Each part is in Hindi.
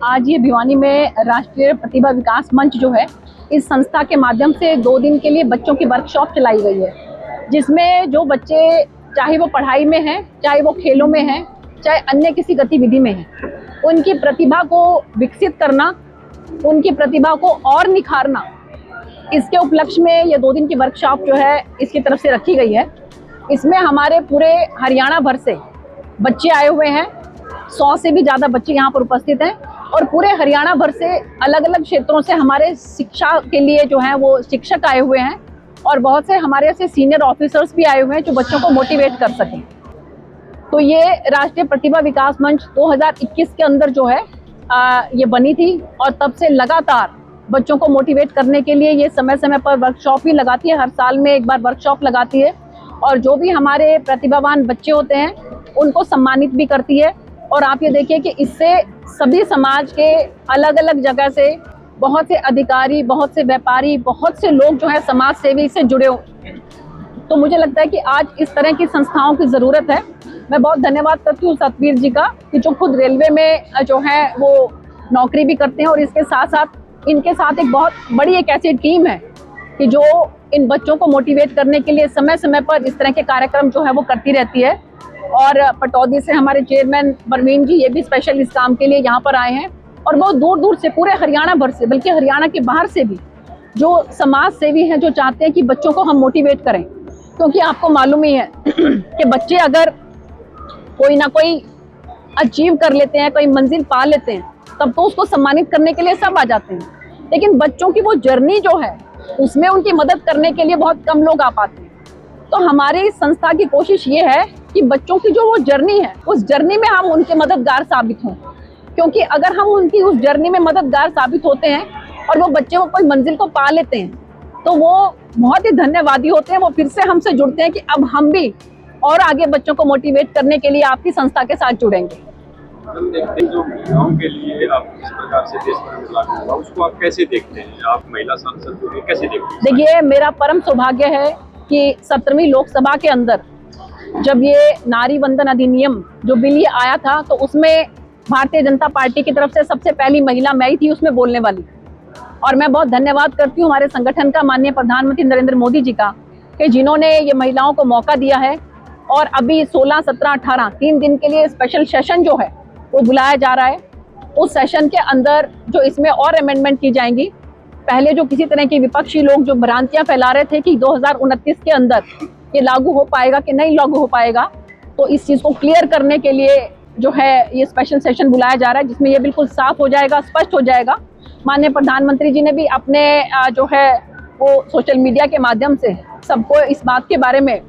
आज ये भिवानी में राष्ट्रीय प्रतिभा विकास मंच जो है, इस संस्था के माध्यम से 2 दिन के लिए बच्चों की वर्कशॉप चलाई गई है, जिसमें जो बच्चे चाहे वो पढ़ाई में हैं, चाहे वो खेलों में हैं, चाहे अन्य किसी गतिविधि में हैं, उनकी प्रतिभा को विकसित करना, उनकी प्रतिभा को और निखारना, इसके उपलक्ष्य में ये 2 दिन की वर्कशॉप जो है इसकी तरफ से रखी गई है। इसमें हमारे पूरे हरियाणा भर से बच्चे आए हुए हैं, 100 से भी ज़्यादा बच्चे यहाँ पर उपस्थित हैं और पूरे हरियाणा भर से अलग अलग क्षेत्रों से हमारे शिक्षा के लिए जो है वो शिक्षक आए हुए हैं और बहुत से हमारे ऐसे सीनियर ऑफिसर्स भी आए हुए हैं जो बच्चों को मोटिवेट कर सकें। तो ये राष्ट्रीय प्रतिभा विकास मंच 2021 के अंदर जो है ये बनी थी और तब से लगातार बच्चों को मोटिवेट करने के लिए ये समय समय पर वर्कशॉप भी लगाती है। हर साल में एक बार वर्कशॉप लगाती है और जो भी हमारे प्रतिभावान बच्चे होते हैं उनको सम्मानित भी करती है। और आप ये देखिए कि इससे सभी समाज के अलग अलग जगह से बहुत से अधिकारी, बहुत से व्यापारी, बहुत से लोग जो है समाज सेवी से जुड़े हुए हैं। तो मुझे लगता है कि आज इस तरह की संस्थाओं की ज़रूरत है। मैं बहुत धन्यवाद करती हूँ सतवीर जी का कि जो खुद रेलवे में जो है वो नौकरी भी करते हैं और इसके साथ साथ इनके साथ एक बहुत बड़ी एक ऐसी टीम है कि जो इन बच्चों को मोटिवेट करने के लिए समय समय पर इस तरह के कार्यक्रम जो है वो करती रहती है। और पटौदी से हमारे चेयरमैन परवीन जी ये भी स्पेशल इस काम के लिए यहाँ पर आए हैं और बहुत दूर दूर से पूरे हरियाणा भर से, बल्कि हरियाणा के बाहर से भी जो समाज सेवी हैं जो चाहते हैं कि बच्चों को हम मोटिवेट करें, क्योंकि आपको मालूम ही है कि बच्चे अगर कोई ना कोई अचीव कर लेते हैं, कोई मंजिल पा लेते हैं, तब तो उसको सम्मानित करने के लिए सब आ जाते हैं, लेकिन बच्चों की वो जर्नी जो है उसमें उनकी मदद करने के लिए बहुत कम लोग आ पाते हैं। तो हमारी इस संस्था की कोशिश ये है कि बच्चों की जो वो जर्नी है उस जर्नी में हम उनके मददगार साबित हों, क्योंकि अगर हम उनकी उस जर्नी में मददगार साबित होते हैं और वो बच्चे वो कोई मंजिल को पा लेते हैं तो वो बहुत ही धन्यवादी होते हैं। वो फिर से हमसे जुड़ते हैं कि अब हम भी और आगे बच्चों को मोटिवेट करने के लिए आपकी संस्था के साथ जुड़ेंगे। हम देखते हैं जो महिलाओं के लिए आप इस प्रकार से देश भर में लागू हुआ, उसको आप कैसे देखते हैं? आप महिला सांसद को कैसे देखते हैं? देखिए, मेरा परम सौभाग्य है कि 17वीं लोकसभा के अंदर जब ये नारी वंदन अधिनियम जो बिल ये आया था तो उसमें भारतीय जनता पार्टी की तरफ से सबसे पहली महिला मैं ही थी उसमें बोलने वाली। और मैं बहुत धन्यवाद करती हूँ हमारे संगठन का, माननीय प्रधानमंत्री नरेंद्र मोदी जी का, कि जिन्होंने ये महिलाओं को मौका दिया है। और अभी 16, 17, 18 3 दिन के लिए स्पेशल सेशन जो है वो बुलाया जा रहा है। उस सेशन के अंदर जो इसमें और अमेंडमेंट की जाएंगी, पहले जो किसी तरह के विपक्षी लोग जो भ्रांतियां फैला रहे थे कि 2029 के अंदर ये लागू हो पाएगा कि नहीं लागू हो पाएगा, तो इस चीज़ को क्लियर करने के लिए जो है ये स्पेशल सेशन बुलाया जा रहा है, जिसमें ये बिल्कुल साफ हो जाएगा, स्पष्ट हो जाएगा। माननीय प्रधानमंत्री जी ने भी अपने जो है वो सोशल मीडिया के माध्यम से सबको इस बात के बारे में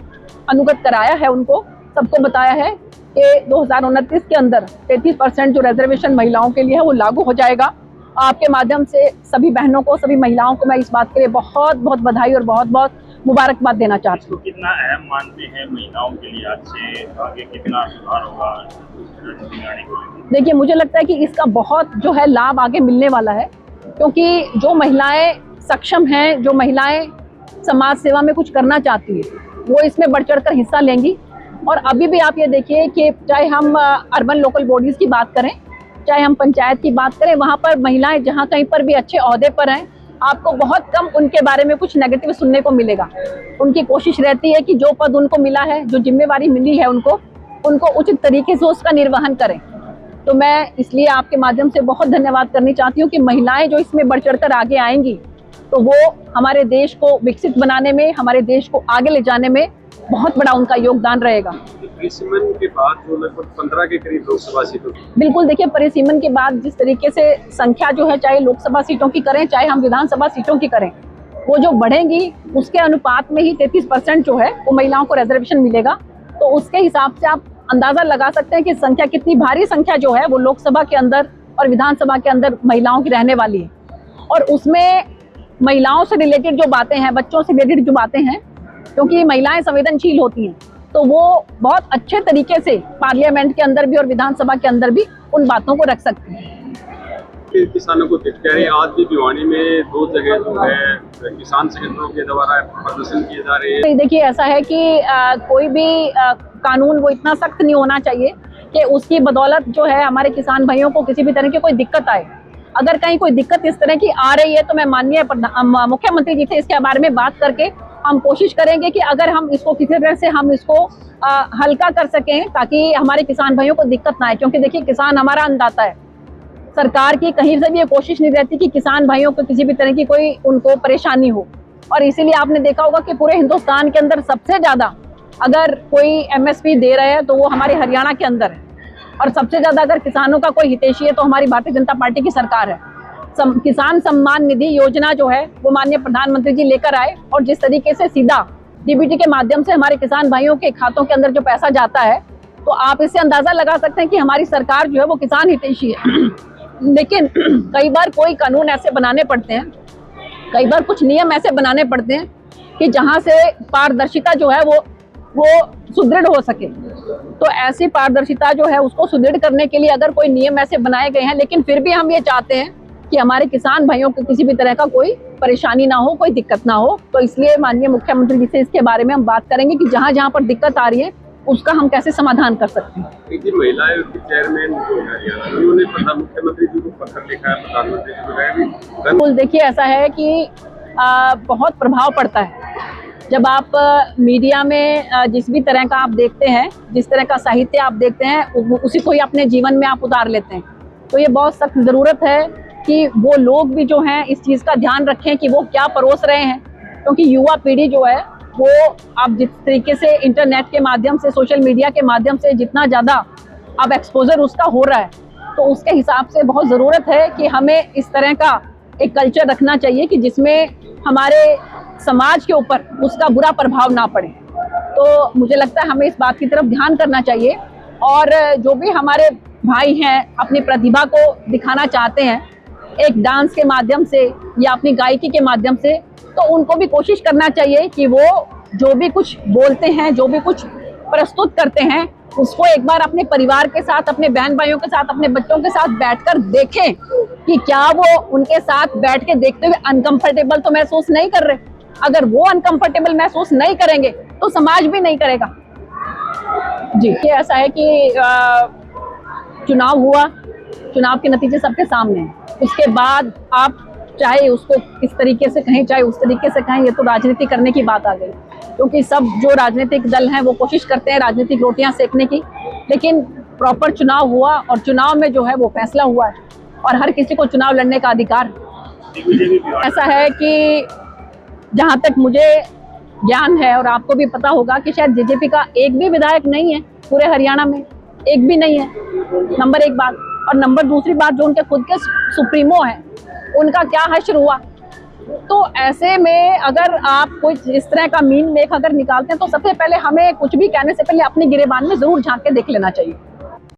अनुगत कराया है, उनको सबको बताया है कि 2029 के अंदर 33% जो रिजर्वेशन महिलाओं के लिए है वो लागू हो जाएगा। आपके माध्यम से सभी बहनों को, सभी महिलाओं को मैं इस बात के लिए बहुत बहुत बधाई और बहुत बहुत मुबारकबाद देना चाहती हूँ। कितना अहम मानते हैं महिलाओं के लिए? आज से आगे कितना सुधार होगा? देखिए, मुझे लगता है कि इसका बहुत जो है लाभ आगे मिलने वाला है, क्योंकि जो महिलाएं सक्षम हैं, जो महिलाएं समाज सेवा में कुछ करना चाहती हैं, वो इसमें बढ़ चढ़ कर हिस्सा लेंगी। और अभी भी आप ये देखिए कि चाहे हम अर्बन लोकल बॉडीज़ की बात करें, चाहे हम पंचायत की बात करें, वहाँ पर महिलाएं जहाँ कहीं पर भी अच्छे ओहदे पर हैं, आपको बहुत कम उनके बारे में कुछ नेगेटिव सुनने को मिलेगा। उनकी कोशिश रहती है कि जो पद उनको मिला है, जो जिम्मेवारी मिली है उनको उचित तरीके से उसका निर्वहन करें। तो मैं इसलिए आपके माध्यम से बहुत धन्यवाद करनी चाहती हूँ कि महिलाएं जो इसमें बढ़ चढ़ कर आगे आएंगी तो वो हमारे देश को विकसित बनाने में, हमारे देश को आगे ले जाने में बहुत बड़ा उनका योगदान रहेगा। परिसीमन के बाद जो लगभग 15 के करीब लोकसभा सीटों, बिल्कुल, देखिए, परिसीमन के बाद जिस तरीके से संख्या जो है, चाहे लोकसभा सीटों की करें चाहे हम विधानसभा सीटों की करें, वो जो बढ़ेंगी उसके अनुपात में ही 33% जो है वो महिलाओं को रिजर्वेशन मिलेगा। तो उसके हिसाब से आप अंदाजा लगा सकते हैं कि संख्या कितनी भारी संख्या जो है वो लोकसभा के अंदर और विधानसभा के अंदर महिलाओं की रहने वाली है। और उसमें महिलाओं से रिलेटेड जो बातें हैं, बच्चों से रिलेटेड जो बातें हैं, क्योंकि महिलाएं संवेदनशील होती हैं, तो वो बहुत अच्छे तरीके से पार्लियामेंट के अंदर भी और विधानसभा के अंदर भी उन बातों को रख सकती हैं। किसानों को दिख रहे हैं आज भी भिवानी में 2 जगह जो है किसान संगठनों के द्वारा प्रदर्शन किए जा रहे हैं। देखिए, ऐसा है कि कोई भी कानून वो इतना सख्त नहीं होना चाहिए कि उसकी बदौलत जो है हमारे किसान भाइयों को किसी भी तरह की कोई दिक्कत आए। अगर कहीं कोई दिक्कत इस तरह की आ रही है तो मैं माननीय मुख्यमंत्री जी से इसके बारे में बात करके हम कोशिश करेंगे कि अगर हम इसको किसी तरह से हम इसको हल्का कर सकें ताकि हमारे किसान भाइयों को दिक्कत ना आए। क्योंकि देखिए किसान हमारा अन्नदाता है, सरकार की कहीं से भी ये कोशिश नहीं रहती कि किसान भाइयों को किसी भी तरह की कोई उनको परेशानी हो। और इसीलिए आपने देखा होगा कि पूरे हिंदुस्तान के अंदर सबसे ज़्यादा अगर कोई एमएसपी दे रहे हैं तो वो हमारे हरियाणा के अंदर है, और सबसे ज़्यादा अगर किसानों का कोई हितैषी है तो हमारी भारतीय जनता पार्टी की सरकार है। किसान सम्मान निधि योजना जो है वो माननीय प्रधानमंत्री जी लेकर आए, और जिस तरीके से सीधा डीबीटी के माध्यम से हमारे किसान भाइयों के खातों के अंदर जो पैसा जाता है, तो आप इससे अंदाजा लगा सकते हैं कि हमारी सरकार जो है वो किसान हितैषी है। लेकिन कई बार कोई कानून ऐसे बनाने पड़ते हैं, कई बार कुछ नियम ऐसे बनाने पड़ते हैं कि जहां से पारदर्शिता जो है वो सुदृढ़ हो सके। तो ऐसी पारदर्शिता जो है उसको सुदृढ़ करने के लिए अगर कोई नियम ऐसे बनाए गए हैं, लेकिन फिर भी हम ये चाहते हैं कि हमारे किसान भाइयों को किसी भी तरह का कोई परेशानी ना हो, कोई दिक्कत ना हो। तो इसलिए माननीय मुख्यमंत्री जी से इसके बारे में हम बात करेंगे कि जहाँ जहाँ पर दिक्कत आ रही है उसका हम कैसे समाधान कर सकते हैं। एक दिन महिला आयोग के चेयरमैन जो है हरियाणा, उन्होंने मुख्यमंत्री जी को पत्र लिखा है, प्रधानमंत्री जी को। बिल्कुल, देखिए ऐसा है कि बहुत प्रभाव पड़ता है जब आप मीडिया में जिस भी तरह का आप देखते हैं, जिस तरह का साहित्य आप देखते हैं, उसी को ही अपने जीवन में आप उतार लेते हैं। तो ये बहुत सख्त ज़रूरत है कि वो लोग भी जो हैं इस चीज़ का ध्यान रखें कि वो क्या परोस रहे हैं। क्योंकि युवा पीढ़ी जो है वो अब जिस तरीके से इंटरनेट के माध्यम से, सोशल मीडिया के माध्यम से जितना ज़्यादा अब एक्सपोजर उसका हो रहा है, तो उसके हिसाब से बहुत ज़रूरत है कि हमें इस तरह का एक कल्चर रखना चाहिए कि जिसमें हमारे समाज के ऊपर उसका बुरा प्रभाव ना पड़े। तो मुझे लगता है हमें इस बात की तरफ ध्यान करना चाहिए, और जो भी हमारे भाई हैं अपनी प्रतिभा को दिखाना चाहते हैं एक डांस के माध्यम से या अपनी गायकी के माध्यम से, तो उनको भी कोशिश करना चाहिए कि वो जो भी कुछ बोलते हैं, जो भी कुछ प्रस्तुत करते हैं, उसको एक बार अपने परिवार के साथ, अपने बहन भाइयों के साथ, अपने बच्चों के साथ बैठकर देखें कि क्या वो उनके साथ बैठ के देखते हुए अनकंफर्टेबल तो महसूस नहीं कर रहे। अगर वो अनकंफर्टेबल महसूस नहीं करेंगे तो समाज भी नहीं करेगा। जी, ये ऐसा है कि चुनाव हुआ, चुनाव के नतीजे सबके सामने हैं। उसके बाद आप चाहे उसको इस तरीके से कहें, चाहे उस तरीके से कहें, ये तो राजनीति करने की बात आ गई। क्योंकि सब जो राजनीतिक दल हैं वो कोशिश करते हैं राजनीतिक रोटियां सेकने की, लेकिन प्रॉपर चुनाव हुआ और चुनाव में जो है वो फैसला हुआ है, और हर किसी को चुनाव लड़ने का अधिकार। ऐसा है कि जहाँ तक मुझे ज्ञान है, और आपको भी पता होगा कि शायद जेजेपी का एक भी विधायक नहीं है पूरे हरियाणा में, एक भी नहीं है, नंबर एक बात। और नंबर दूसरी बात, जो उनके खुद के सुप्रीमो हैं उनका क्या हश्र हुआ। तो ऐसे में अगर आप कोई इस तरह का मीन मेख अगर निकालते हैं तो सबसे पहले हमें कुछ भी कहने से पहले अपनी गिरेबान में जरूर झांक के देख लेना चाहिए।